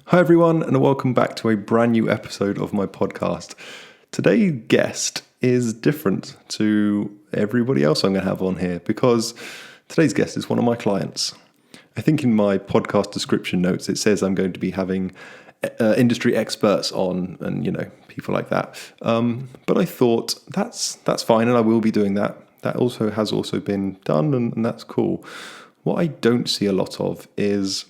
Hi everyone, and welcome back to a brand new episode of my podcast. Today's guest is different to everybody else I'm going to have on here because today's guest is one of my clients. I think in my podcast description notes it says I'm going to be having industry experts on, and people like that. But I thought that's fine, and I will be doing that. That has also been done, and that's cool. What I don't see a lot of is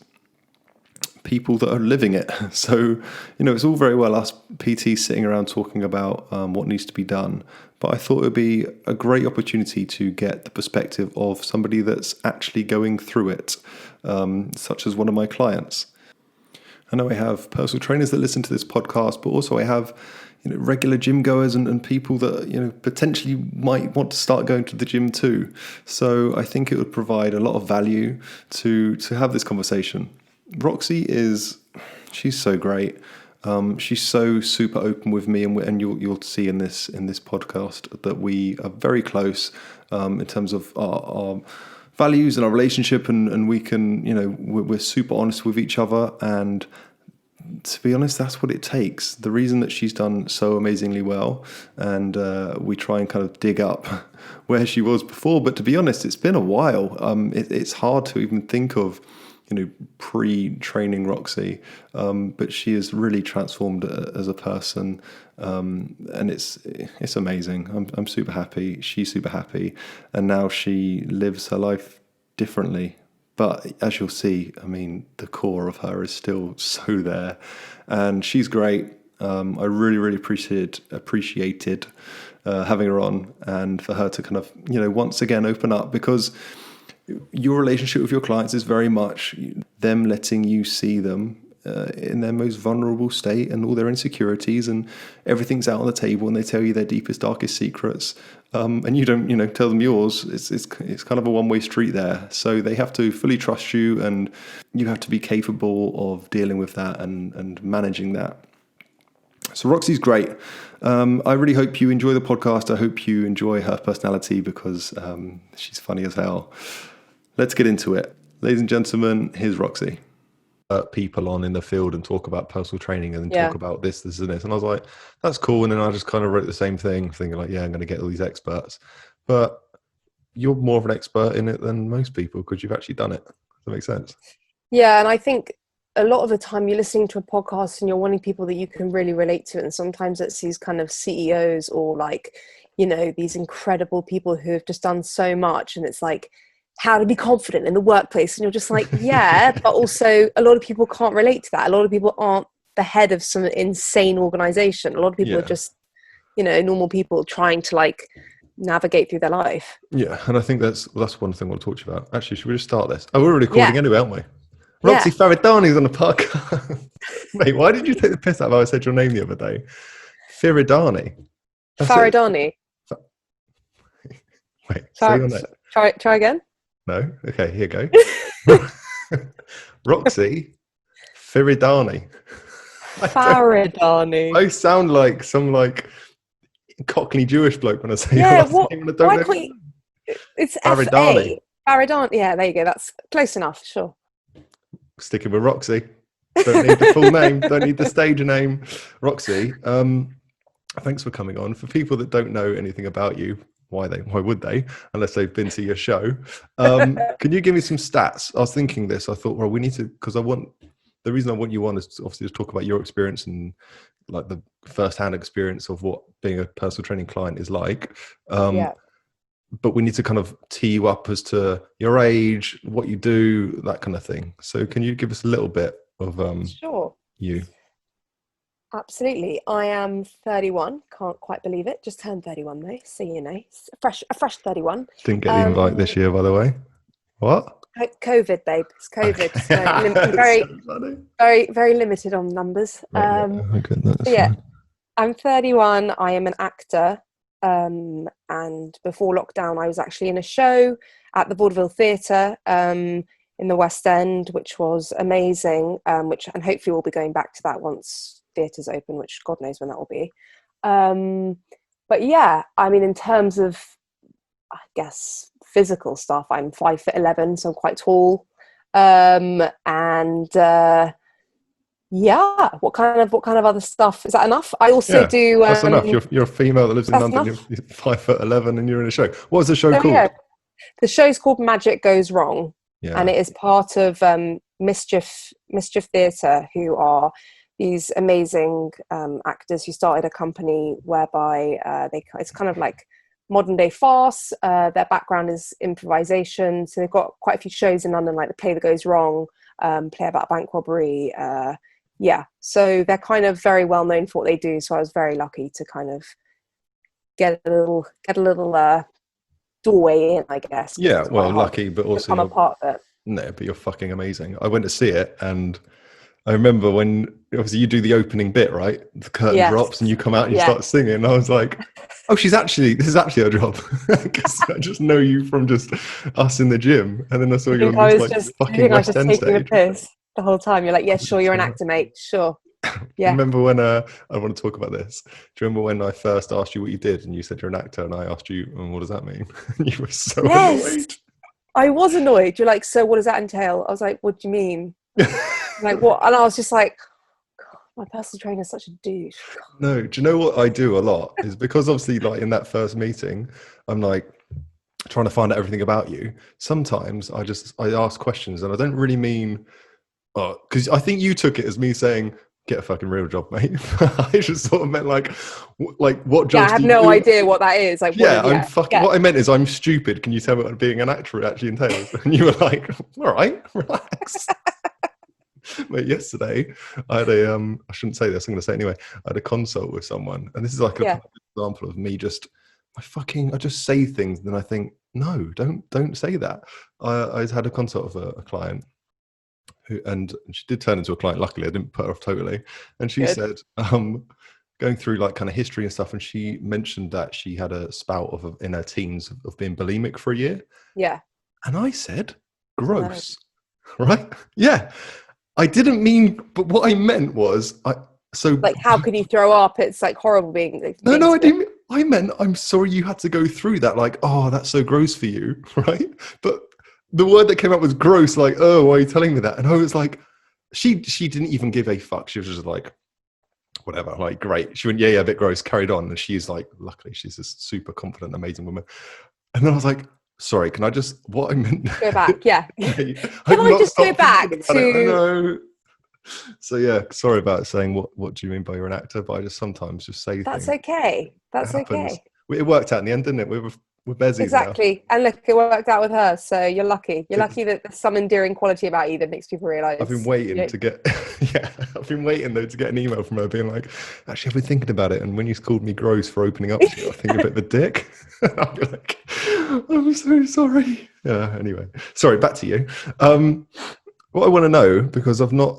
people that are living it. So, it's all very well us PTs sitting around talking about what needs to be done, but I thought it would be a great opportunity to get the perspective of somebody that's actually going through it, such as one of my clients. I know I have personal trainers that listen to this podcast, but also I have regular gym goers and people that potentially might want to start going to the gym too. So I think it would provide a lot of value to have this conversation. Roxy she's so great. She's so super open with me, and you'll see in this podcast that we are very close in terms of our values and our relationship, and we can we're super honest with each other. And to be honest, that's what it takes. The reason that she's done so amazingly well, and we try and kind of dig up where she was before. But to be honest, it's been a while. It's hard to even think of pre-training Roxy, but she has really transformed as a person, and it's amazing. I'm super happy. She's super happy, and now she lives her life differently. But as you'll see, the core of her is still so there, and she's great. I really appreciated having her on, and for her to kind of once again open up, because your relationship with your clients is very much them letting you see them in their most vulnerable state and all their insecurities, and everything's out on the table, and they tell you their deepest, darkest secrets, and you don't tell them yours. It's kind of a one-way street there. So they have to fully trust you, and you have to be capable of dealing with that and managing that. So Roxy's great. I really hope you enjoy the podcast. I hope you enjoy her personality, because she's funny as hell. Let's get into it. Ladies and gentlemen, here's Roxy. People on in the field and talk about personal training and talk about this and this. And I was like, that's cool. And then I just kind of wrote the same thing, thinking like, I'm going to get all these experts. But you're more of an expert in it than most people, because you've actually done it. Does that make sense? Yeah, and I think a lot of the time you're listening to a podcast and you're wanting people that you can really relate to. And sometimes it's these kind of CEOs or these incredible people who have just done so much. And it's like, how to be confident in the workplace, and you're just like, but also a lot of people can't relate to that. A lot of people aren't the head of some insane organization. A lot of people are just normal people trying to navigate through their life. And I think that's one thing I want to talk to you about. Actually, should we just start this? We're recording anyway, aren't we? Roxy Faridany's on the podcast. Wait, why did you take the piss out of how I said your name the other day? Faridany. Faridany. Wait, say your name. Try again. No? Okay, here you go. Roxy Faridany. Faridany. I sound like some Cockney Jewish bloke when I say your last name. It's Faridany. Faridany. Yeah, there you go. That's close enough, sure. Sticking with Roxy. Don't need the full name. Don't need the stage name. Roxy, thanks for coming on. For people that don't know anything about you, why would they, unless they've been to your show? Can you give me some stats? I was thinking this. I thought, well, we need to, because the reason I want you on is obviously to talk about your experience and like the first-hand experience of what being a personal training client is like. But we need to kind of tee you up as to your age, what you do, that kind of thing. So can you give us a little bit of Sure. You? Absolutely. I am 31. Can't quite believe it. Just turned 31 though. So a fresh 31. Didn't get the invite this year, by the way. What? COVID, babe. It's COVID. Okay. So very, very limited on numbers. I'm 31. I am an actor. And before lockdown, I was actually in a show at the Vaudeville Theatre in the West End, which was amazing. And hopefully we'll be going back to that once theatres open, which God knows when that will be. But in terms of, I guess, physical stuff, I'm 5'11", so I'm quite tall. Yeah. What kind of other stuff? Is that enough? I also Yeah, do that's enough. You're a female that lives in that's London. enough. You're 5'11" and you're in a show. What was the show So yeah, called? the show's called Magic Goes Wrong, and Yeah. it is part of Mischief Theatre, who are these amazing actors who started a company whereby it's kind of like modern day farce. Their background is improvisation, so they've got quite a few shows in London, like The Play That Goes Wrong, Play About Bank Robbery. Yeah, so they're kind of very well known for what they do. So I was very lucky to kind of get a little doorway in, I guess, because Yeah, it's quite well, hard lucky, but to also become a you're part of it. no, but you're fucking amazing. I went to see it, and I remember when obviously you do the opening bit, right? The curtain drops, and Yes, you come out and you yeah. start singing. And I was like, "Oh, this is actually her job." Because I just know you from just us in the gym, and then I saw Do you you think on I this was like just? Do you fucking think I was West just End taking the stage. piss the whole time? You're like, yeah, sure, you're an actor, mate. Sure, yeah. Remember when I want to talk about this? Do you remember when I first asked you what you did, and you said you're an actor, and I asked you, "What does that mean?" And you were so Yes, annoyed. I was annoyed. You're like, so what does that entail? I was like, what do you mean? Like what? And I was just like, God, my personal trainer is such a douche. God. No, do you know what I do a lot is because obviously like in that first meeting, I'm like trying to find out everything about you. Sometimes I ask questions and I don't really mean because I think you took it as me saying get a fucking real job, mate. I just sort of meant like what Yeah, I jobs have do you no do? idea what that is. Like, what Yeah, is? I'm Yeah, fucking. yeah. What I meant is I'm stupid. Can you tell me what being an actor actually entails? And you were like, all right, relax. Mate, yesterday I had I shouldn't say this, I'm gonna say it anyway. I had a consult with someone, and this is like a Yeah. perfect example of me just I just say things and then I think, no, don't say that. I had a consult with a client who and she did turn into a client, luckily I didn't put her off totally. And she Good. said, going through like kind of history and stuff, and she mentioned that she had a spout of in her teens of being bulimic for a year. Yeah. And I said, Oh no. gross. Right? Yeah. I didn't mean, but what I meant was, so Like, how can you throw up? It's like horrible being being no, I sick. didn't. I meant I'm sorry you had to go through that. Like, oh, that's so gross for you, right? But the word that came out was gross. Like, oh, why are you telling me that? And I was like, she didn't even give a fuck. She was just like, whatever. Like, great. She went, yeah, a bit gross. Carried on, and she's like, luckily, she's this super confident, amazing woman. And then I was like, sorry, can I just what I meant? Go back. Yeah. Mate, Can I've I not just go stopped thinking back about it. I to? know. So yeah, sorry about saying what do you mean by you're an actor, but I just sometimes just say That's things. okay. It That's happens. okay. It worked out in the end, didn't it? We're bezies now. Exactly. And look, it worked out with her. So you're lucky. You're It's, lucky that there's some endearing quality about you that makes people I've been realise you waiting don't. to get yeah, I've been waiting though to get an email from her being like, actually I've been thinking about it, and when you called me gross for opening up to you, I think you're a bit of a dick. I'll be like, I'm so sorry. Yeah, anyway. Sorry, back to you. What I want to know, because I've not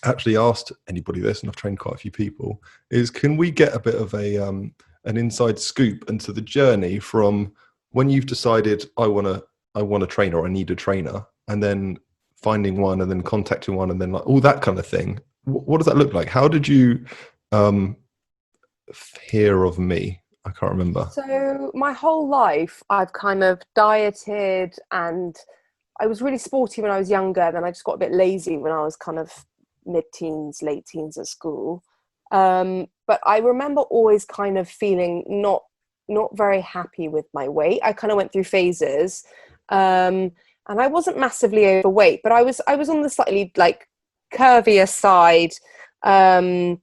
actually asked anybody this, and I've trained quite a few people, is can we get a bit of a an inside scoop into the journey from when you've decided I want a trainer or I need a trainer, and then finding one, and then contacting one, and then like all that kind of thing. What does that look like? How did you um, hear of me? I can't remember. So my whole life, I've kind of dieted, and I was really sporty when I was younger. Then I just got a bit lazy when I was kind of mid-teens, late teens at school. But I remember always kind of feeling not very happy with my weight. I kind of went through phases, and I wasn't massively overweight, but I was on the slightly like curvier side. Um,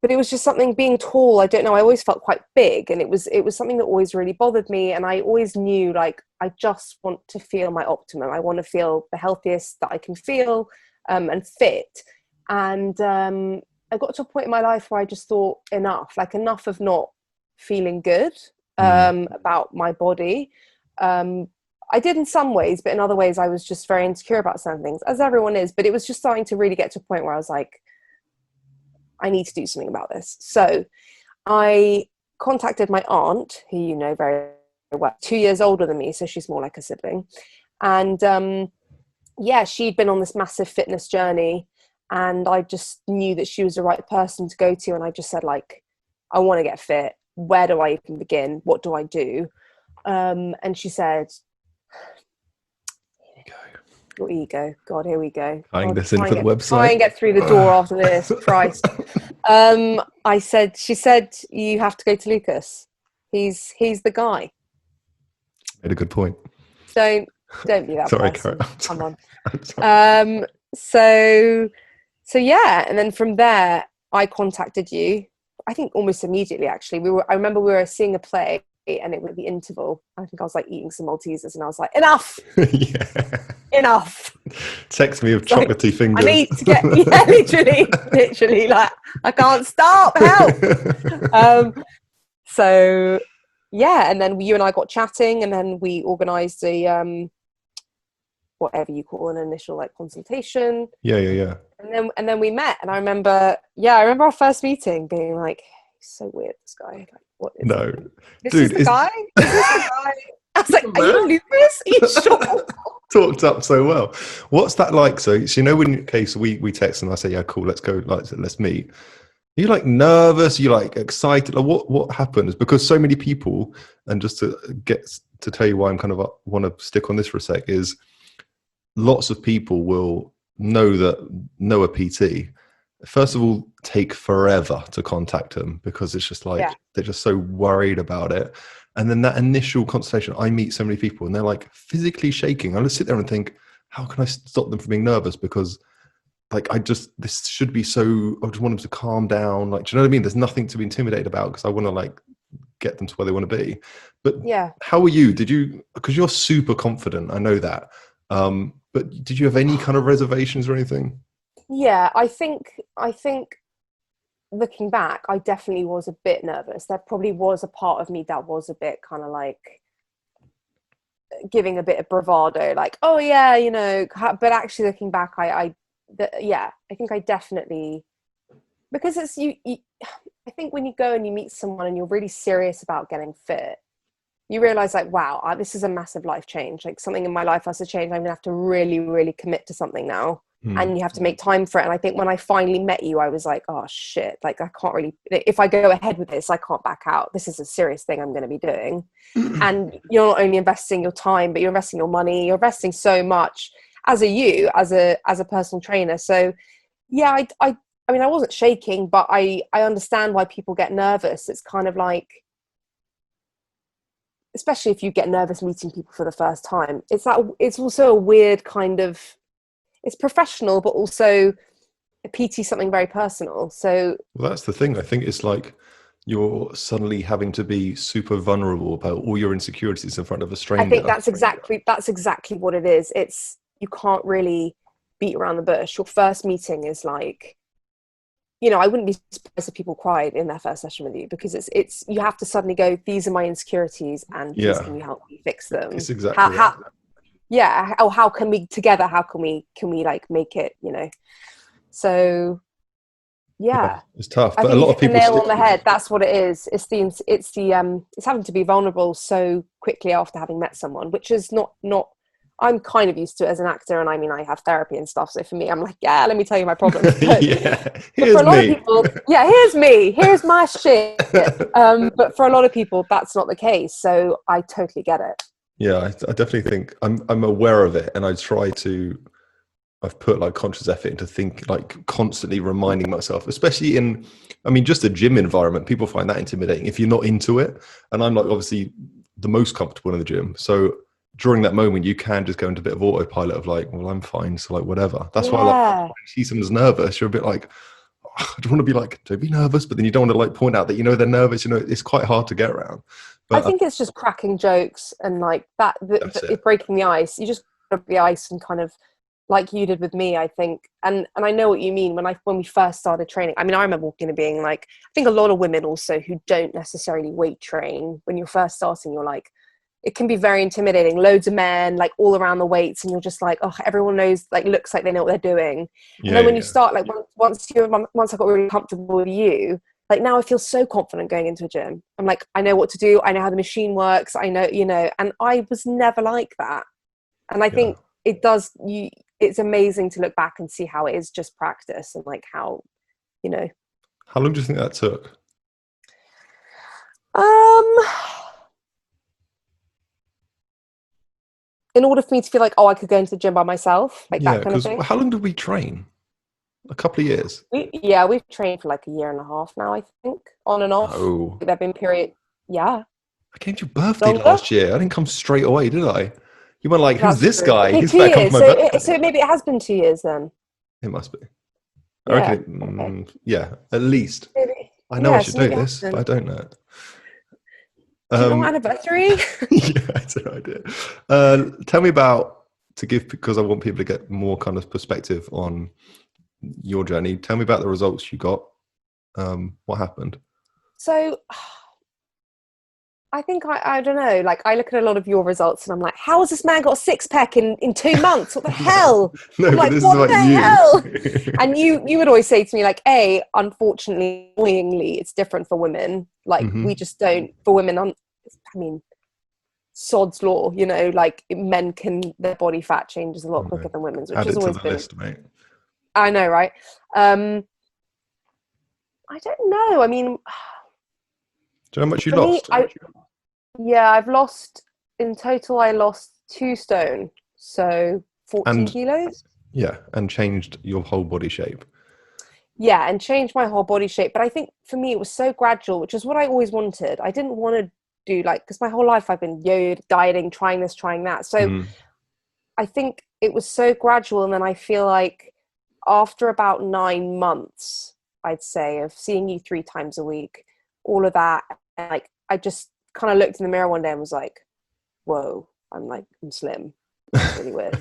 but it was just something being tall. I don't know. I always felt quite big, and it was something that always really bothered me. And I always knew like I just want to feel my optimum. I want to feel the healthiest that I can feel, and fit. And I got to a point in my life where I just thought enough of not feeling good Mm. about my body. I did in some ways, but in other ways I was just very insecure about certain things, as everyone is. But it was just starting to really get to a point where I was like, I need to do something about this. So I contacted my aunt, who you know very well, 2 years older than me, so she's more like a sibling. And yeah, she'd been on this massive fitness journey, and I just knew that she was the right person to go to. And I just said, like, I want to get fit. Where do I even begin? What do I do? And she said, Here you go. Your ego. God, here we go. Tying God, this in for the try website. and get through the door after this. Christ. She said, you have to go to Lucas. He's the guy. Made a good point. Don't be that Sorry, Karen. person. Come on. I'm sorry. So yeah, and then from there, I contacted you. I think almost immediately. Actually, I remember we were seeing a play, and it was the interval. I think I was like eating some Maltesers, and I was like, enough, Yeah. enough. Text me of It's like, chocolatey I fingers. need to get, yeah, literally, like I can't stop. Help. So yeah, and then you and I got chatting, and then we organised a whatever you call an initial like consultation. Yeah. And then we met, and I remember our first meeting being like, he's so weird, this guy. Like, what is No, this? dude, Is the guy? Is this the guy? I was like, are you Lucas? Are you sure? talked up so well. What's that like? So you know, when we text and I say, yeah, cool, let's go, like let's meet. Are you like nervous? Are you like excited? Like what happens? Because so many people, and just to tell you why I'm kind of want to stick on this for a sec, is lots of people will know a PT. First of all, take forever to contact them because it's just like they're just so worried about it. And then that initial consultation, I meet so many people and they're like physically shaking. I just sit there and think, how can I stop them from being nervous? Because like this should be so. I just want them to calm down. Like, do you know what I mean? There's nothing to be intimidated about because I want to like get them to where they want to be. But how are you? Because you're super confident. I know that. But did you have any kind of reservations or anything? Yeah, I think looking back, I definitely was a bit nervous. There probably was a part of me that was a bit kind of like giving a bit of bravado, like, oh yeah, you know. But actually, looking back, I think I definitely, because it's you. I think when you go and you meet someone and you're really serious about getting fit, you realize like, wow, this is a massive life change. Like something in my life has to change. I'm gonna have to really, really commit to something now. And you have to make time for it. And I think when I finally met you, I was like, oh shit, like I can't really, if I go ahead with this, I can't back out. This is a serious thing I'm going to be doing. And you're not only investing your time, but you're investing your money, you're investing so much as a personal trainer. So yeah, I mean, I wasn't shaking, but I understand why people get nervous. It's kind of like, especially if you get nervous meeting people for the first time, it's also a weird kind of, it's professional, but also a PT something very personal. So well, that's the thing. I think it's like you're suddenly having to be super vulnerable about all your insecurities in front of a stranger. I think that's exactly what it is. It's, you can't really beat around the bush. Your first meeting is like, you know, I wouldn't be surprised if people cried in their first session with you, because it's you have to suddenly go, these are my insecurities, and please can you help me fix them? It's exactly how can we together, how can we like make it, you know? So yeah, it's tough, I but a think you lot of hit the people nail on the head. That's what it is. It's having to be vulnerable so quickly after having met someone, which is not I'm kind of used to it as an actor, and I mean, I have therapy and stuff, so for me, I'm like, yeah, let me tell you my problems. But, but for a lot of people, yeah, here's my shit. But for a lot of people, that's not the case, so I totally get it. Yeah, I definitely think I'm aware of it, and I've put like conscious effort into like constantly reminding myself, especially in, I mean, just a gym environment. People find that intimidating if you're not into it. And I'm like obviously the most comfortable in the gym. So during that moment, you can just go into a bit of autopilot of like, well, I'm fine. So like, whatever. That's why I like, when you see someone's nervous, you're a bit like, oh, I don't want to be like, don't be nervous. But then you don't want to like point out that, you know, they're nervous. You know, it's quite hard to get around. But I think it's just cracking jokes and like that, it's breaking the ice. You just break the ice and kind of, like you did with me, I think, and I know what you mean. When we first started training, I mean, I remember walking and being like, I think a lot of women also who don't necessarily weight train, when you're first starting, you're like, it can be very intimidating. Loads of men like all around the weights, and you're just like, oh, everyone knows, like looks like they know what they're doing. And then when you start, like once I got really comfortable with you, like now I feel so confident going into a gym. I'm like, I know what to do. I know how the machine works. I know, you know, and I was never like that. And I think it's amazing to look back and see how it is just practice, and like how, you know. How long do you think that took? in order for me to feel like, oh, I could go into the gym by myself, like Yeah, that kind of because thing. how long did we train? A couple of years. We've trained for like a year and a half now, I think, on and off. Oh, There've been period, yeah, I came to your birthday longer. last year. I didn't come straight away, did I? You were like, "Who's That's this true. guy? Okay, He's two better come for years. my So birthday." maybe it has been 2 years then. It must be. I reckon Yeah. it. Okay. Yeah, at least. Maybe. I know I Yeah. should So know maybe it has this, but I been. don't know it. Do you know what Um, anniversary? yeah, I have no idea. Tell me about to give because I want people to get more kind of perspective on your journey. Tell me about the results you got. What happened? So I think I don't know. Like I look at a lot of your results and I'm like, how has this man got a six pack in 2 months? What the hell? No, I'm but like, this is what about the you. hell? And you would always say to me like, unfortunately, annoyingly, it's different for women. Like we Hmm. just don't for women. I mean, sod's law. Like men can their body fat changes a lot quicker than women's, which Add has it to always the been. list, mate. I know, right? Um, I don't know. I mean, Do you know how much you for me, lost? I've lost in total. I lost 2 stone, so 14 And kilos. yeah, and changed your whole body shape. Yeah, and changed my whole body shape. But I think for me, it was so gradual, which is what I always wanted. I didn't want to do like because my whole life I've been dieting, trying this, trying that. So Mm. I think it was so gradual, and then I feel like after about 9 months, I'd say, of seeing you 3 times a week, all of that, and like I just kind of looked in the mirror one day and was like, "Whoa, I'm slim. That's really weird."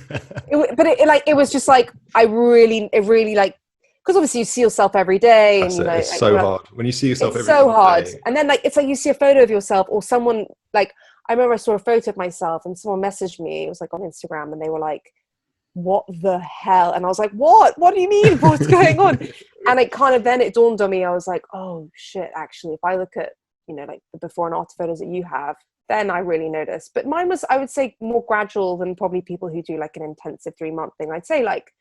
It was just like it really like because obviously you see yourself every day, and That's it. It's like so hard when you see yourself it's every so single hard. day. And then like it's like you see a photo of yourself or someone like I remember I saw a photo of myself and someone messaged me. It was like on Instagram, and they were like, what the hell? And I was like, what do you mean, what's going on? And it dawned on me, I was like, oh shit, actually if I look at like the before and after photos that you have, then I really noticed. But mine was, I would say, more gradual than probably people who do like an intensive 3 month thing. I'd say like,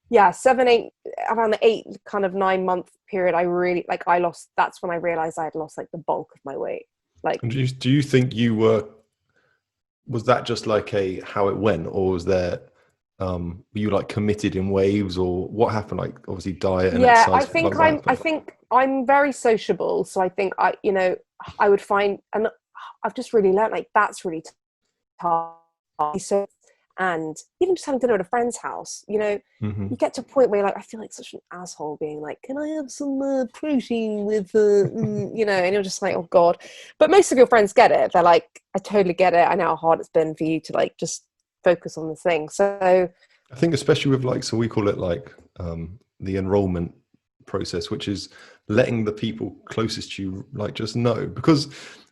yeah, 7 8 around the 8 kind of 9 month period, I really like I lost, that's when I realized I had lost like the bulk of my weight. Like, And do you think was that just like a how it went, or was there were you like committed in waves, or what happened? Like obviously diet and yeah, exercise, like I that. think I'm very sociable, so I think I would find, and I've just really learned like that's really tough. So, and even just having dinner at a friend's house, Hmm. you get to a point where you're like, I feel like such an asshole being like, can I have some protein with, and you're just like, oh God. But most of your friends get it. They're like, I totally get it. I know how hard it's been for you to like just focus on this thing. So, I think especially with like, so we call it like the enrollment process, which is letting the people closest to you like just know, because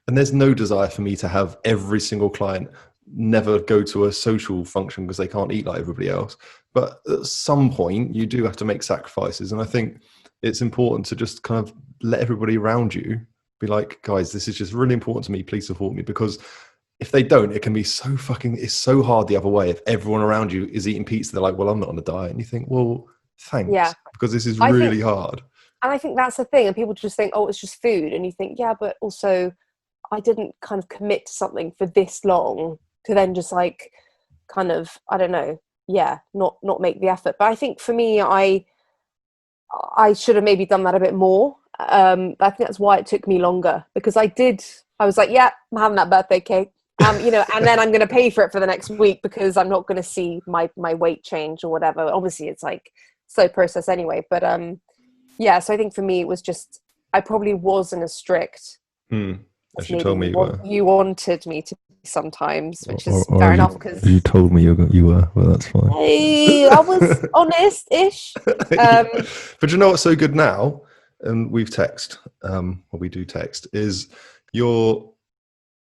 and there's no desire for me to have every single client never go to a social function because they can't eat like everybody else. But at some point you do have to make sacrifices. And I think it's important to just kind of let everybody around you be like, guys, this is just really important to me. Please support me. Because if they don't, it can be so it's so hard the other way. If everyone around you is eating pizza, they're like, well, I'm not on a diet. And you think, well, yeah, thanks, because this is I think, really hard. and I think that's the thing. And people just think, oh, it's just food. And you think, yeah, but also I didn't kind of commit to something for this long to then just like kind of, I don't know, yeah, not make the effort. But I think for me, I should have maybe done that a bit more. I think that's why it took me longer, because I was like, yeah, I'm having that birthday cake. And then I'm going to pay for it for the next week because I'm not going to see my weight change or whatever. Obviously it's like slow process anyway, but yeah, so I think for me it was just, I probably wasn't as strict as As you maybe told me you were. you wanted me to be sometimes, which is Or fair as enough you because told me you were, well, that's fine. hey, I was honest-ish. Yeah. But you know what's so good now, and we do text, is you're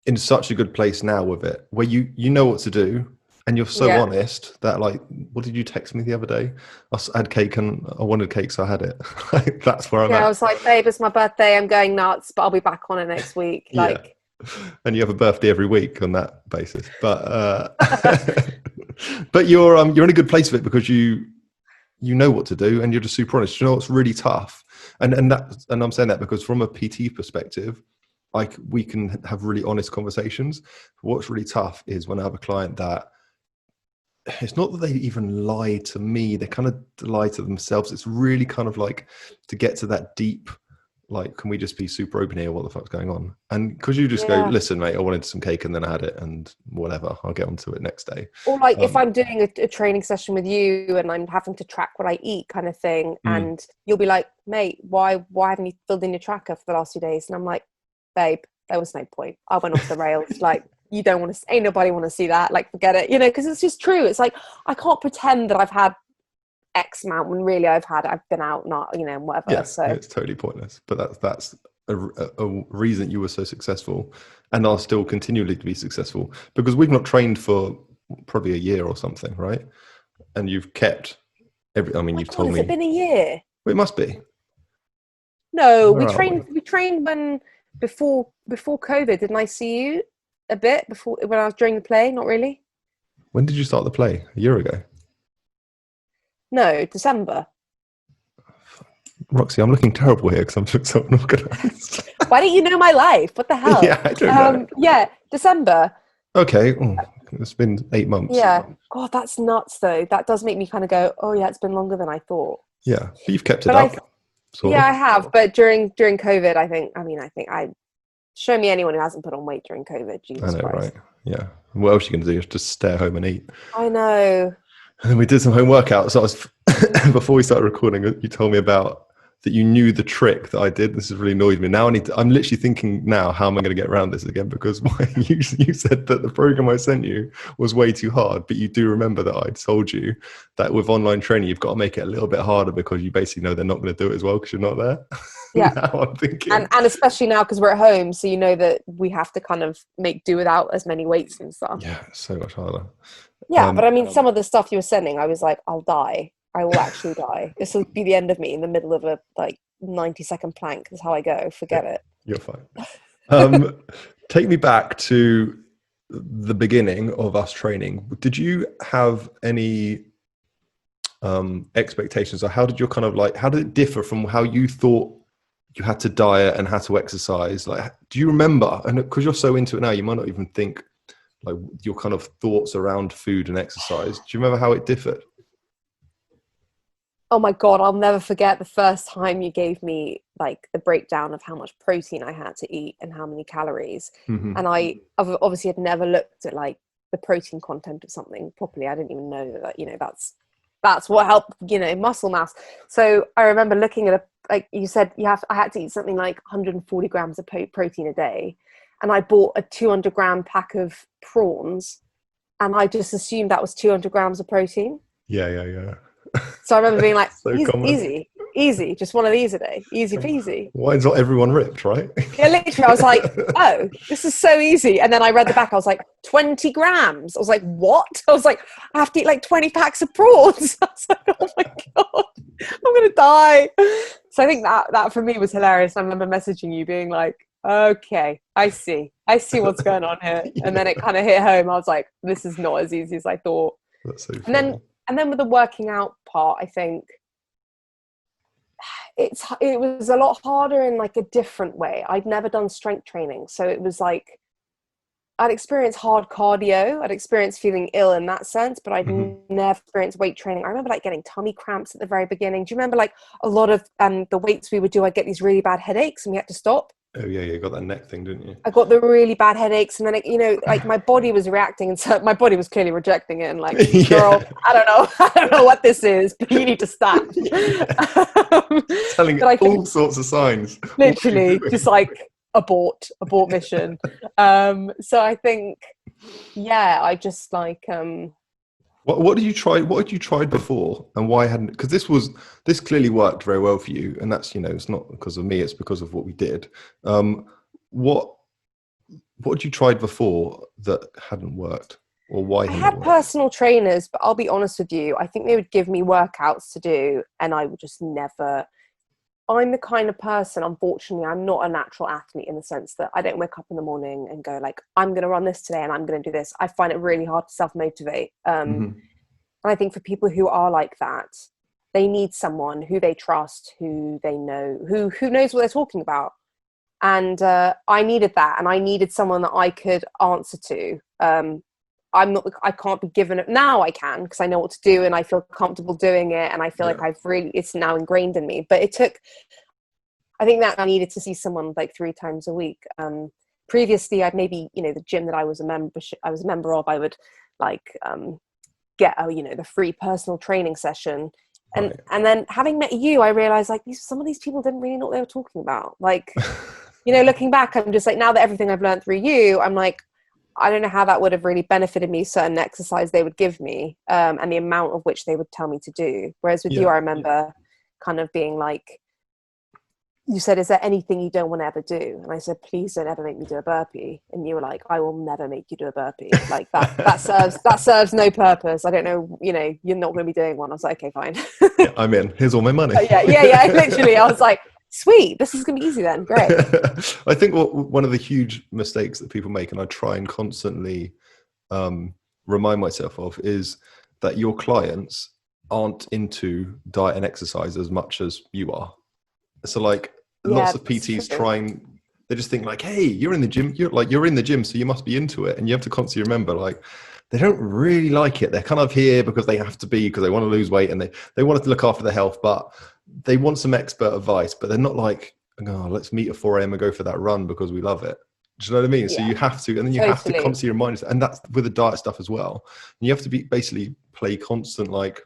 in such a good place now with it, where you know what to do, and you're so Yeah. honest that, like, what did you text me the other day? I had cake and I wanted cake, so I had it. Like, that's where I'm Yeah, I at. was like, babe, it's my birthday. I'm going nuts, but I'll be back on it next week. Yeah. Like, And you have a birthday every week on that basis, but but you're in a good place with it because you know what to do and you're just super honest. You know what's really tough, and I'm saying that because from a PT perspective, like we can have really honest conversations. What's really tough is when I have a client that it's not that they even lie to me, they kind of lie to themselves. It's really kind of like to get to that deep, like, can we just be super open here? What the fuck's going on? And because you just go, Yeah. listen, mate, I wanted some cake and then I had it and whatever, I'll get onto it next day. Or like if I'm doing a training session with you and I'm having to track what I eat kind of thing, Mm, and you'll be like, mate, why haven't you filled in your tracker for the last 2 days? And I'm like, babe, there was no point. I went off the rails. Like, you don't want to, ain't nobody want to see that. Like, forget it, because it's just true. It's like, I can't pretend that I've had X amount when really I've been out, not, whatever. yeah, So it's totally pointless. But that's a reason you were so successful and are still continually to be successful, because we've not trained for probably a year or something, right? And you've kept I mean, my you've God, told has me, it been a year? well, it must be. No, Where we are we? trained when before COVID. Didn't I see you a bit before when I was during the play? Not really. When did you start the play? A year ago? No, December. Roxy, I'm looking terrible here because I'm so unorganized. Why don't you know my life? What the hell? Yeah, I don't know. Yeah, December. Okay, it's been 8 months. Yeah. God, that's nuts though. That does make me kind of go, oh yeah, it's been longer than I thought. Yeah, but you've kept it But up, sort yeah, I of. have. But during COVID, I show me anyone who hasn't put on weight during COVID. I Jesus know, Christ. right? Yeah. What else are you going to do? Just stay at home and eat. I know. And then we did some home workouts. So I was before we started recording, you told me about that you knew the trick that I did. This has really annoyed me. Now I'm literally thinking now, how am I going to get around this again? Because you said that the program I sent you was way too hard, but you do remember that I told you that with online training, you've got to make it a little bit harder because you basically know they're not going to do it as well because you're not there. Yeah. Now I'm thinking. And especially now because we're at home, so you know that we have to kind of make do without as many weights and stuff. Yeah, it's so much harder. Yeah, but I mean, some of the stuff you were sending, I was like, I'll die. I will actually die. This will be the end of me in the middle of a 90-second plank. That's how I go. Forget it. You're fine. Take me back to the beginning of us training. Did you have any expectations, or how did how did it differ from how you thought you had to diet and how to exercise? Like, do you remember? And because you're so into it now, you might not even think like your kind of thoughts around food and exercise. Do you remember how it differed? Oh my God, I'll never forget the first time you gave me like the breakdown of how much protein I had to eat and how many calories. Mm-hmm. And obviously had never looked at like the protein content of something properly. I didn't even know that, that's what helped, muscle mass. So I remember looking at like you said, I had to eat something like 140 grams of protein a day. And I bought a 200-gram pack of prawns and I just assumed that was 200 grams of protein. Yeah. So I remember being like, So common. easy, just one of these a day, easy peasy. Why is not everyone ripped, right? Yeah, literally, I was like, oh, this is so easy. And then I read the back, I was like, 20 grams. I was like, what? I was like, I have to eat like 20 packs of prawns. I was like, oh my God, I'm going to die. So I think that for me was hilarious. I remember messaging you being like, okay, I see what's going on here. And then it kind of hit home. I was like, this is not as easy as I thought. That's so And funny. then with the working out part, I think it was a lot harder in like a different way. I'd never done strength training, so it was like I'd experienced hard cardio, I'd experienced feeling ill in that sense, but I'd never experienced weight training. I remember like getting tummy cramps at the very beginning. Do you remember like a lot of the weights we would do, I'd get these really bad headaches and we had to stop? Oh yeah, you got that neck thing, didn't you? I got the really bad headaches, and then like my body was reacting, and so my body was clearly rejecting it, and like, girl, I don't know what this is, but you need to stop. Telling all sorts of signs. Literally, just like abort mission. So I think, yeah, I just like. What did you try? What had you tried before, and why hadn't? Because this clearly worked very well for you, and that's it's not because of me; it's because of what we did. What had you tried before that hadn't worked, or why? I had personal trainers, but I'll be honest with you, I think they would give me workouts to do, and I would just never. I'm the kind of person, unfortunately, I'm not a natural athlete in the sense that I don't wake up in the morning and go like, I'm going to run this today and I'm going to do this. I find it really hard to self-motivate. And I think for people who are like that, they need someone who they trust, who they know, who knows what they're talking about. And I needed that. And I needed someone that I could answer to. I can't be given it now. I can, because I know what to do and I feel comfortable doing it, and I feel like it's now ingrained in me. But it took, I think that I needed to see someone like 3 times a week. Previously, I'd maybe, the gym that I was a member of, I would like get the free personal training session. And then having met you, I realized like some of these people didn't really know what they were talking about. Like, looking back, I'm just like, now that everything I've learned through you, I'm like, I don't know how that would have really benefited me, certain exercise they would give me, and the amount of which they would tell me to do. Whereas with you, I remember kind of being like, you said, is there anything you don't want to ever do? And I said, please don't ever make me do a burpee. And you were like, I will never make you do a burpee. Like that serves no purpose. I don't know, you're not going to be doing one. I was like, okay, fine. I'm in. Here's all my money. yeah. Literally, I was like, sweet, this is going to be easy then. Great. I think one of the huge mistakes that people make, and I try and constantly remind myself of, is that your clients aren't into diet and exercise as much as you are. So like lots of PTs they just think like, hey, you're in the gym, you're in the gym, so you must be into it. And you have to constantly remember, like, they don't really like it. They're kind of here because they have to be, because they want to lose weight and they want to look after their health, but they want some expert advice, but they're not like, oh, let's meet at 4 a.m. and go for that run because we love it. Do you know what I mean? Yeah. So you have to, and then you have to constantly remind yourself, and that's with the diet stuff as well. And you have to basically play constant, like,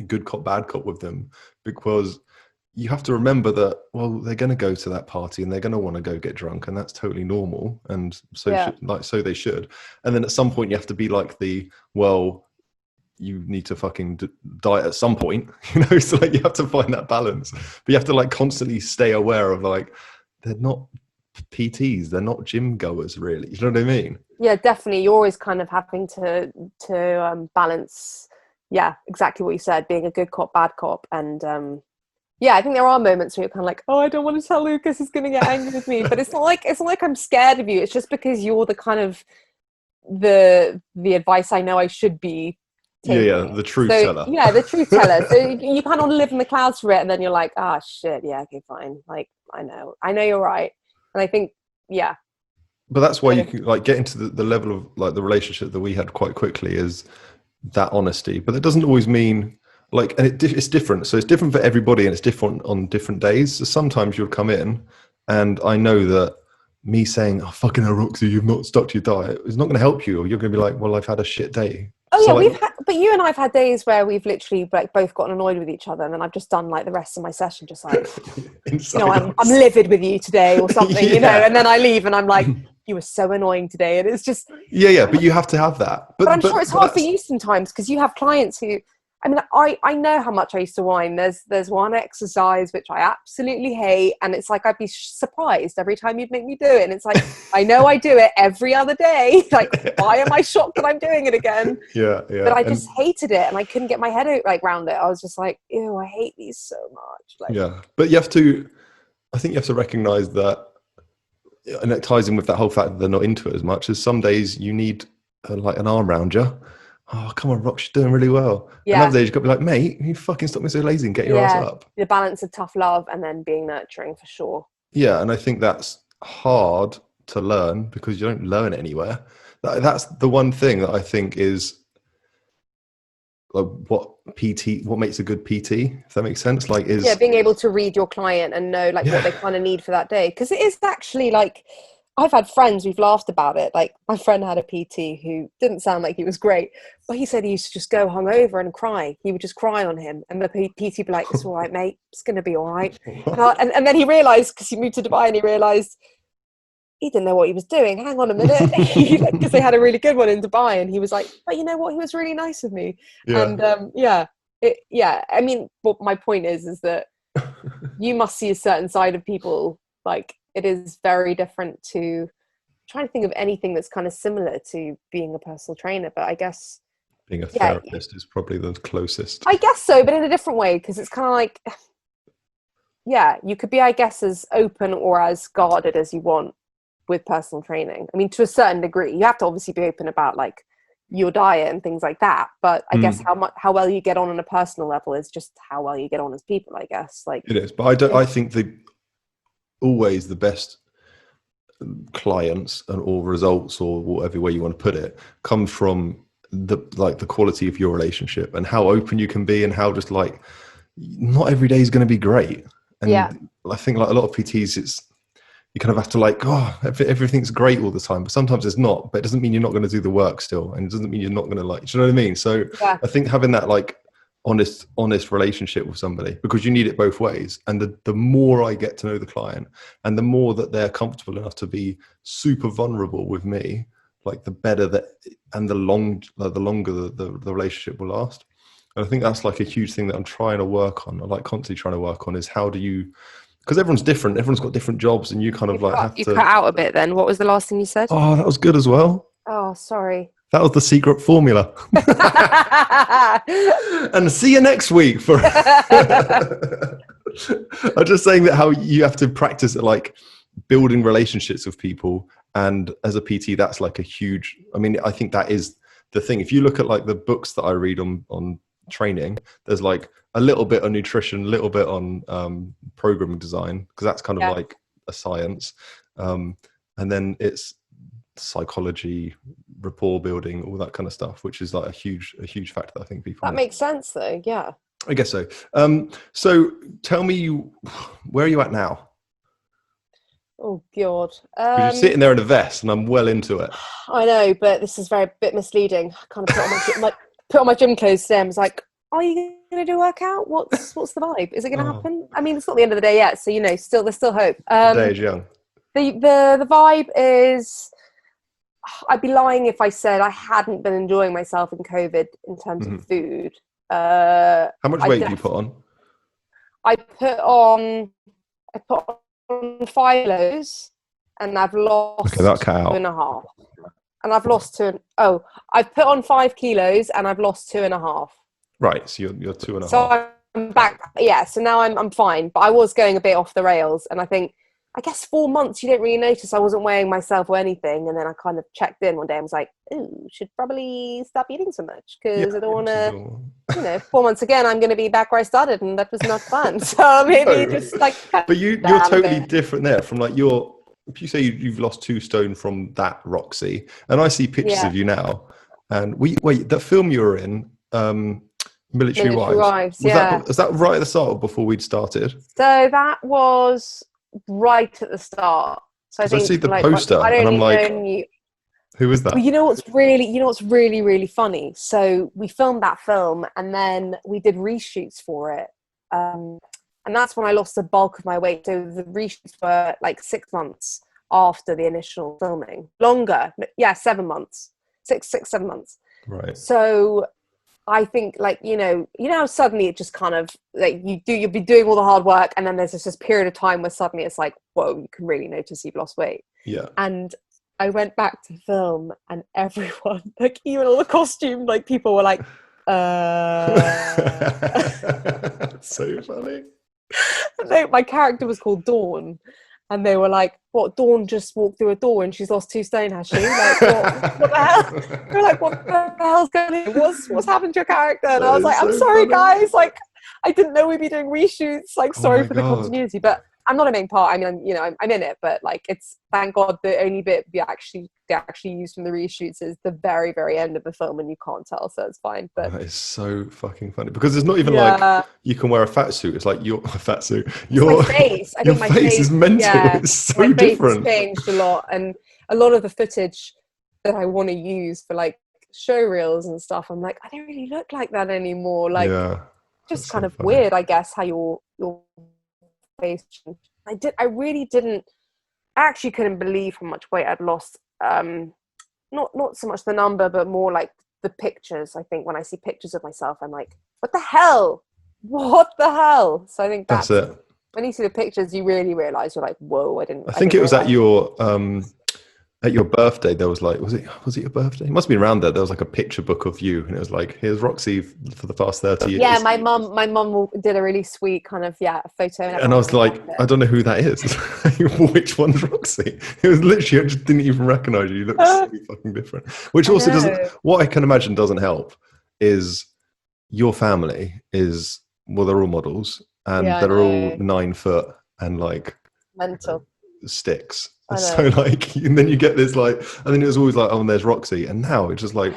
good cop, bad cop with them, because you have to remember that, well, they're going to go to that party and they're going to want to go get drunk, and that's totally normal. And so, so they should. And then at some point you have to be like you need to fucking diet at some point, so like you have to find that balance, but you have to like constantly stay aware of like, they're not PTs, they're not gym goers really. You know what I mean? Yeah, definitely. You're always kind of having to balance. Yeah, exactly what you said, being a good cop, bad cop. And I think there are moments where you're kind of like, oh, I don't want to tell Lucas, he's going to get angry with me. But it's not like I'm scared of you. It's just because you're the kind of the advice I know I should be taking. The truth teller. Yeah, the truth teller. So you kind of live in the clouds for it, and then you're like, ah, shit, yeah, okay, fine. Like, I know you're right. And I think, but that's why you can like get into the level of like the relationship that we had quite quickly, is that honesty. But that doesn't always mean like, and it's different. So it's different for everybody, and it's different on different days. So sometimes you'll come in and I know that me saying, oh, fucking hell, Roxy, you've not stuck to your diet, is not going to help you. Or you're going to be like, well, I've had a shit day. Oh, so yeah, but you and I've had days where we've literally like both gotten annoyed with each other, and then I've just done like the rest of my session just like, I'm livid with you today or something, and then I leave and I'm like, you were so annoying today, and it's just but you have to have that. But I'm sure it's hard for you sometimes, because you have clients who, I mean, I know how much I used to whine. There's one exercise which I absolutely hate, and it's like I'd be surprised every time you'd make me do it. And it's like, I know I do it every other day. Like, why am I shocked that I'm doing it again? Yeah. But I just hated it, and I couldn't get my head around it. I was just like, ew, I hate these so much. Like, but I think you have to recognize that, and it ties in with that whole fact that they're not into it as much, as some days you need like an arm around you. Oh, come on, Rox, you're doing really well. Yeah. And other days you've got to be like, mate, you fucking stop being so lazy and get your ass up. The balance of tough love and then being nurturing, for sure. Yeah, and I think that's hard to learn because you don't learn it anywhere. That's the one thing that I think is like what makes a good PT, if that makes sense. Like, is being able to read your client and know like what they kind of need for that day. Because it is actually like, I've had friends, we've laughed about it. Like, my friend had a PT who didn't sound like he was great, but he said he used to just go hungover and cry. He would just cry on him. And the PT would be like, it's all right, mate. It's going to be all right. And then he realised, because he moved to Dubai, and he realised he didn't know what he was doing. Hang on a minute. Because they had a really good one in Dubai. And he was like, but you know what? He was really nice with me. Yeah. And I mean, what my point is that you must see a certain side of people. Like, it is very different to, I'm trying to think of anything that's kind of similar to being a personal trainer, but I guess being a therapist is probably the closest. I guess so, but in a different way, because it's kind of like, you could be, I guess, as open or as guarded as you want with personal training. I mean, to a certain degree, you have to obviously be open about like your diet and things like that, but I guess how well you get on a personal level is just how well you get on as people, I guess. Like, it is, but I think always the best clients and or results or whatever way you want to put it comes from the quality of your relationship and how open you can be, and how just like not every day is going to be great. And I think like a lot of PTs, it's you kind of have to like, oh, everything's great all the time, but sometimes it's not. But it doesn't mean you're not going to do the work still, and it doesn't mean you're not going to like. Do you know what I mean? So I think having that like honest relationship with somebody, because you need it both ways. And the more I get to know the client, and the more that they're comfortable enough to be super vulnerable with me, like the better that, and the longer the relationship will last. And I think that's like a huge thing that I'm trying to work on. I like constantly trying to work on is how do you, because everyone's different. Everyone's got different jobs, and you kind of like have to. You cut out a bit. Then what was the last thing you said? Oh, that was good as well. Oh, sorry. That was the secret formula. And see you next week for. I'm just saying that how you have to practice at like building relationships with people, and as a PT, that's like a huge. I mean, I think that is the thing. If you look at like the books that I read on training, there's like a little bit on nutrition, a little bit on programming design, because that's kind of like a science, and then it's psychology, rapport building, all that kind of stuff, which is like a huge factor that I think people. That makes sense, though. Yeah, I guess so. So tell me, where are you at now? Oh God! You're sitting there in a vest, and I'm well into it. I know, but this is bit misleading. I kind of put on my gym clothes today. I was like, "Are you going to do a workout? What's the vibe? Is it going to happen?" I mean, it's not the end of the day yet, so there's still hope. The day is young. The vibe is. I'd be lying if I said I hadn't been enjoying myself in COVID in terms of food. How much weight do you put on? I put on 5 kilos, and I've lost 2.5. And I've lost I've put on 5 kilos, and I've lost 2.5. Right, so you're 2.5. So I'm back. Yeah, so now I'm fine, but I was going a bit off the rails, and I guess 4 months you don't really notice I wasn't weighing myself or anything, and then I kind of checked in one day and was like, ooh, should probably stop eating so much, because I don't want to, 4 months again, I'm going to be back where I started, and that was not fun. So maybe just like. But you're totally different there from like if you say you've lost 2 stone from that, Roxy, and I see pictures of you now, and wait, that film you were in, Military Wives. Was that right at the start or before we'd started? So that was right at the start. So I see the poster, and I'm like, who is that? Well, you know what's really, really funny? So we filmed that film, and then we did reshoots for it, and that's when I lost the bulk of my weight. So the reshoots were like 6 months after the initial filming. Longer, 7 months, 7 months. Right. So I think suddenly it just kind of like you'll be doing all the hard work, and then there's this period of time where suddenly it's like, whoa, you can really notice you've lost weight. Yeah. And I went back to film, and everyone, like even all the costume, like people were like, So funny. My character was called Dawn, and they were like, what, Dawn just walked through a door and she's lost 2 stone, has she? Like, what the hell? They're like, what the hell's going on? What's happened to your character? And I was like, I'm sorry, guys. Like, I didn't know we'd be doing reshoots. Like, sorry for the continuity. But I'm not a main part. I mean, I'm in it, but like, it's, thank God, the only bit they actually used from the reshoots is the very, very end of the film, and you can't tell, so it's fine. But that is so fucking funny, because it's not even like you can wear a fat suit. It's like a fat suit. Your face, I think my face is mental. Yeah, it's so my different. Face has changed a lot, and a lot of the footage that I want to use for like show reels and stuff, I'm like, I don't really look like that anymore. Like, just kind of weird, I guess, how your face. I really didn't. I actually couldn't believe how much weight I'd lost. Not so much the number, but more like the pictures. I think when I see pictures of myself, I'm like, what the hell? So I think that's it. When you see the pictures, you really realize you're like, whoa, I think it was at your birthday. There was like, was it your birthday? It must have been around there. There was like a picture book of you, and it was like, here's Roxy for the past 30 years. Yeah, my mum did a really sweet kind of photo, and I was like, I don't know who that is. Which one's Roxy? It was literally, I just didn't even recognize you. You look so fucking different. Which also doesn't. What I can imagine doesn't help is your family is, well, they're all models, and they're all 9 foot and like mental. sticks. I So know. like, and then you get this like, and then it was always like, oh, and there's Roxy, and now it's just like,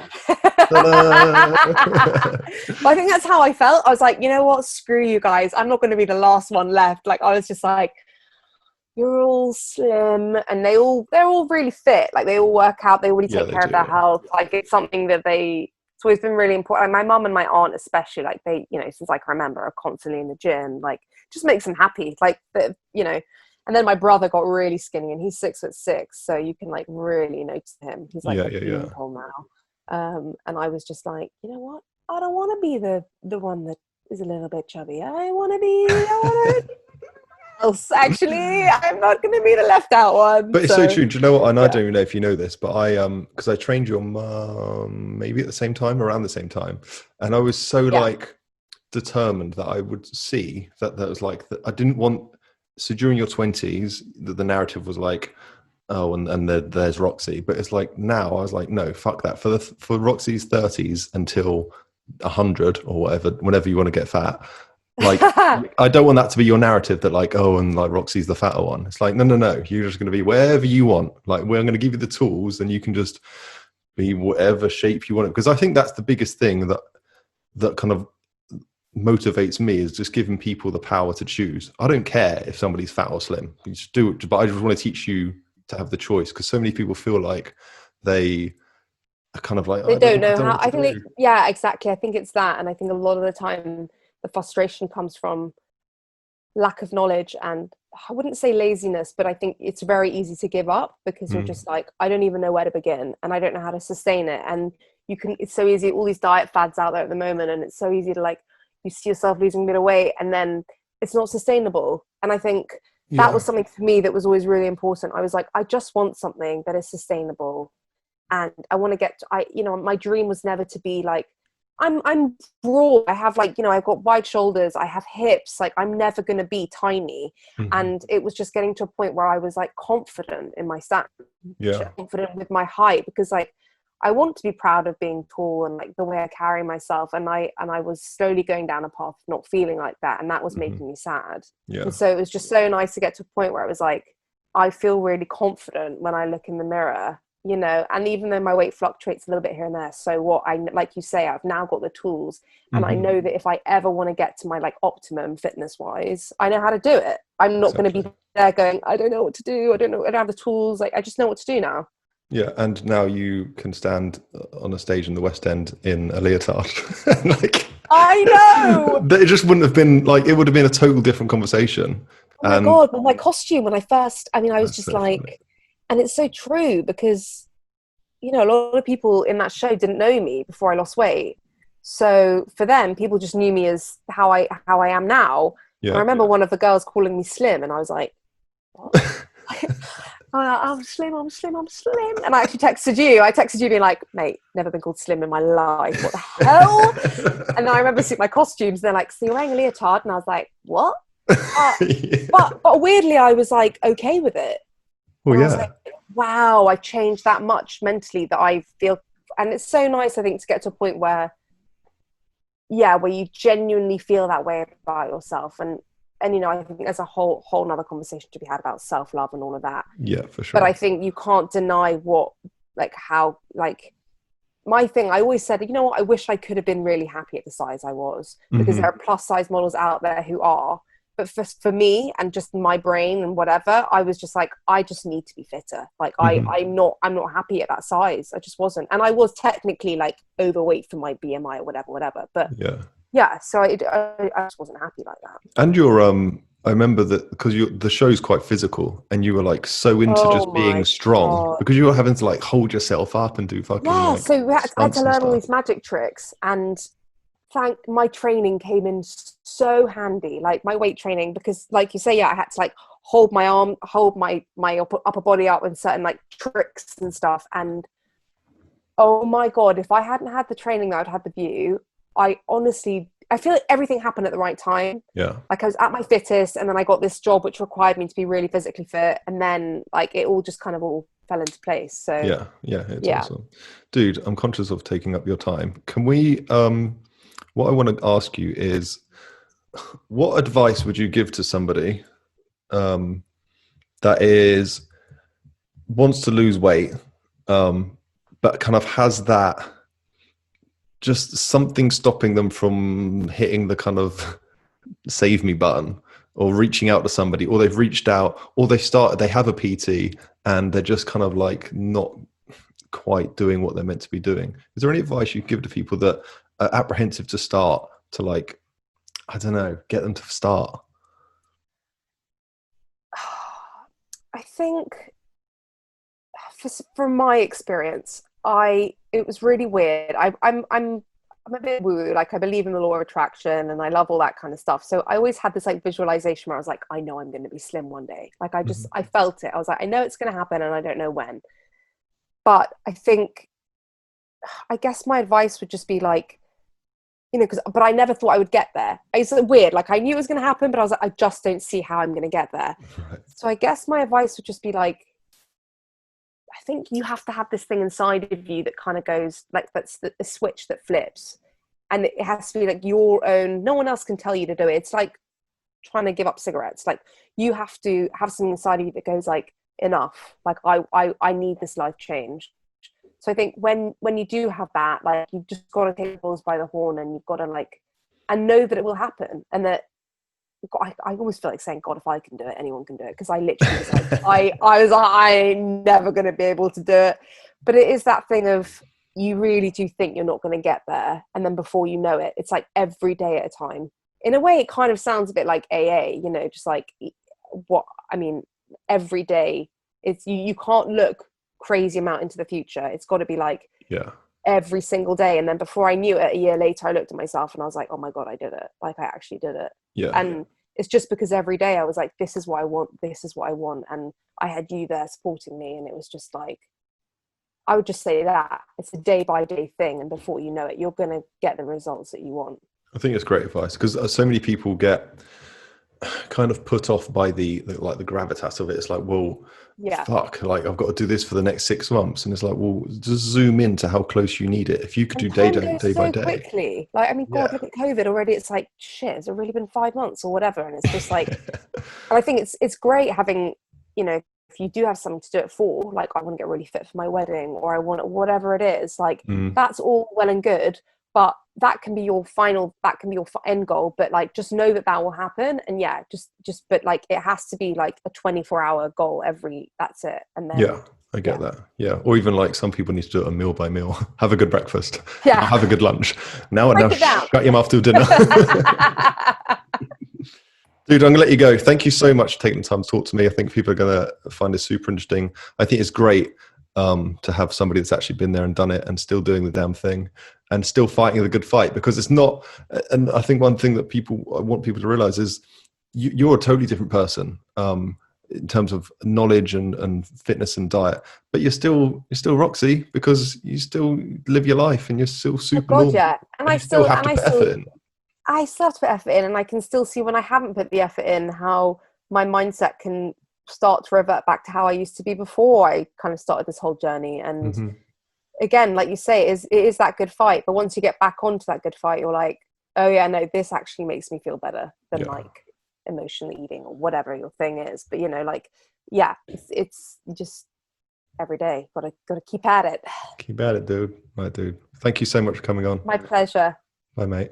ta-da! But I think that's how I felt. I was like, you know what? Screw you guys. I'm not going to be the last one left. Like, I was just like, you're all slim, and they're all really fit. Like, they all work out. They really Yeah, take they care of do. their Yeah, health. Like, it's something that it's always been really important. Like, my mum and my aunt, especially, like they, since I can remember, are constantly in the gym. Like, just makes them happy. Like, And then my brother got really skinny, and he's 6'6", so you can like really notice him. He's like yeah, a yeah, yeah. beanpole now. And I was just like, you know what? I don't want to be the one that is a little bit chubby. I want to be else. Actually, I'm not going to be the left out one. But it's so So true. Do you know what? And I yeah, don't even know if you know this, but because I trained your mum maybe at the same time, around the same time, and I was so yeah, like determined that I would see that was like that I didn't want. So during your 20s, the narrative was like, oh, and there's Roxy, but it's like now I was like, no, fuck that. For Roxy's 30s until 100 or whatever, whenever you want to get fat, like I don't want that to be your narrative that like, oh, and like Roxy's the fatter one. It's like, no, you're just going to be wherever you want. Like, we're going to give you the tools, and you can just be whatever shape you want. Because I think that's the biggest thing that kind of motivates me, is just giving people the power to choose. I don't care if somebody's fat or slim. You just do it, but I just want to teach you to have the choice, because so many people feel like they are kind of like, oh, they don't I know don't know how. what to I think do. yeah, exactly. I think it's that, and I think a lot of the time the frustration comes from lack of knowledge, and I wouldn't say laziness, but I think it's very easy to give up because you're Mm. just like, I don't even know where to begin, and I don't know how to sustain it. And it's so easy, all these diet fads out there at the moment, and it's so easy to like, you see yourself losing a bit of weight and then it's not sustainable. And I think that Yeah, was something for me that was always really important. I was like, I just want something that is sustainable, and I want to my dream was never to be like, I'm broad. I have like, I've got wide shoulders. I have hips. Like, I'm never going to be tiny. hmm, And it was just getting to a point where I was like confident in my stature, yeah, confident with my height, because like I want to be proud of being tall and like the way I carry myself. And I was slowly going down a path of not feeling like that, and that was hmm, making me sad. yeah, And so it was just so nice to get to a point where I was like, I feel really confident when I look in the mirror, and even though my weight fluctuates a little bit here and there, so what, I like you say, I've now got the tools, and I hmm, know that if I ever want to get to my like optimum fitness wise, I know how to do it. I'm not going to be exactly. there going, I don't know what to do, I don't have the tools. Like, I just know what to do now. Yeah, and now you can stand on a stage in the West End in a leotard. Like, I know. it just wouldn't have been like, it would have been a total different conversation. Oh my And God. Well, my costume when I first, I mean, I was that's just so funny. like, and it's so true because, a lot of people in that show didn't know me before I lost weight. So for them, people just knew me as how I am now. And I Yeah. remember one of the girls calling me slim, and I was like, what? I'm slim, I'm slim, I'm slim. And I actually texted you. I texted you being like, mate, never been called slim in my life. What the hell? And then I remember seeing my costumes. They're like, so you're wearing a leotard? And I was like, what? Uh, Yeah. but weirdly, I was like, okay with it. Well, And I was yeah. like, wow, I've changed that much mentally that I feel. And it's so nice, I think, to get to a point where, yeah, where you genuinely feel that way about yourself. And I think there's a whole nother conversation to be had about self-love and all of that. Yeah, for But sure. I think you can't deny how, like, my thing, I always said, you know what, I wish I could have been really happy at the size I was, because there Hmm. are plus size models out there who are. But for me and just my brain and whatever, I was just like, I just need to be fitter. Like, Hmm. I'm not happy at that size. I just wasn't. And I was technically like overweight for my BMI or whatever. But Yeah. yeah, so I just wasn't happy like that. And I remember that because the show's quite physical, and you were like so into Oh just being my strong, God. because you were having to like hold yourself up and do fucking Yeah, like so I had to stunts and learn all stuff. these magic tricks, and thank my training came in so handy, like my weight training, because like you say, yeah, I had to like hold my arm, hold my upper body up in certain like tricks and stuff. And oh my God, if I hadn't had the training that I'd had the view, I feel like everything happened at the right time. Yeah. Like, I was at my fittest, and then I got this job which required me to be really physically fit, and then like it all just kind of all fell into place. So Yeah. Yeah. It's yeah. awesome. Dude, I'm conscious of taking up your time. Can we, what I want to ask you is, what advice would you give to somebody, um, that is wants to lose weight, but kind of has that just something stopping them from hitting the kind of save me button or reaching out to somebody, or they've reached out, or they have a PT and they're just kind of like not quite doing what they're meant to be doing. Is there any advice you give to people that are apprehensive to start, to like, I don't know, get them to start? I think from my experience, it was really weird. I'm a bit woo, like I believe in the law of attraction and I love all that kind of stuff. So I always had this like visualization where I was like, I know I'm going to be slim one day. Like I felt it. I was like, I know it's going to happen and I don't know when. But I guess my advice would just be like, but I never thought I would get there. It's weird. Like I knew it was going to happen, but I was like, I just don't see how I'm going to get there. Right. So I guess my advice would just be like, I think you have to have this thing inside of you that kind of goes like, that's the switch that flips. And it has to be like your own, no one else can tell you to do it. It's like trying to give up cigarettes. Like you have to have something inside of you that goes like, enough. Like I need this life change. So I think when you do have that, like you've just got to take the bulls by the horn and you've got to like, and know that it will happen. And that I always feel like saying, God, if I can do it, anyone can do it. Because I literally was like, I was like, I'm never going to be able to do it. But it is that thing of, you really do think you're not going to get there. And then before you know it, it's like every day at a time. In a way, it kind of sounds a bit like AA, just like every day. It's you can't look crazy amount into the future. It's got to be like every single day. And then before I knew it, a year later, I looked at myself and I was like, oh my God, I did it. Like I actually did it. And it's just because every day I was like, this is what I want. This is what I want. And I had you there supporting me. And it was just like, I would just say that it's a day by day thing. And before you know it, you're going to get the results that you want. I think it's great advice because so many people get kind of put off by the gravitas of it. It's like, well, fuck, like I've got to do this for the next 6 months, and it's like, well, just zoom into how close you need it. If you could do day by day quickly, like I mean, God, look at COVID already. It's like, shit, has it really been 5 months or whatever? And it's just like, and I think it's great having, if you do have something to do it for, like I want to get really fit for my wedding, or I want whatever it is, like that's all well and good. But that can be your end goal. But like, just know that will happen. And but like, it has to be like a 24-hour goal that's it. And then, I get that. Yeah. Or even like some people need to do it meal by meal. Have a good breakfast. Yeah. Have a good lunch. Now shut your mouth till dinner. Dude, I'm going to let you go. Thank you so much for taking the time to talk to me. I think people are going to find this super interesting. I think it's great to have somebody that's actually been there and done it and still doing the damn thing and still fighting the good fight, because it's not, and I think one thing that I want people to realize is you're a totally different person in terms of knowledge and fitness and diet, but you're still Roxy, because you still live your life and you're still super normal. Yeah. And I still have to put effort in. I still have to put effort in, and I can still see when I haven't put the effort in how my mindset can start to revert back to how I used to be before I kind of started this whole journey. And again, like you say, it is that good fight. But once you get back onto that good fight, you're like, oh yeah, no, this actually makes me feel better than like emotionally eating or whatever your thing is. But it's just every day. Gotta keep at it. Keep at it, dude. Right, dude. Thank you so much for coming on. My pleasure. Bye, mate.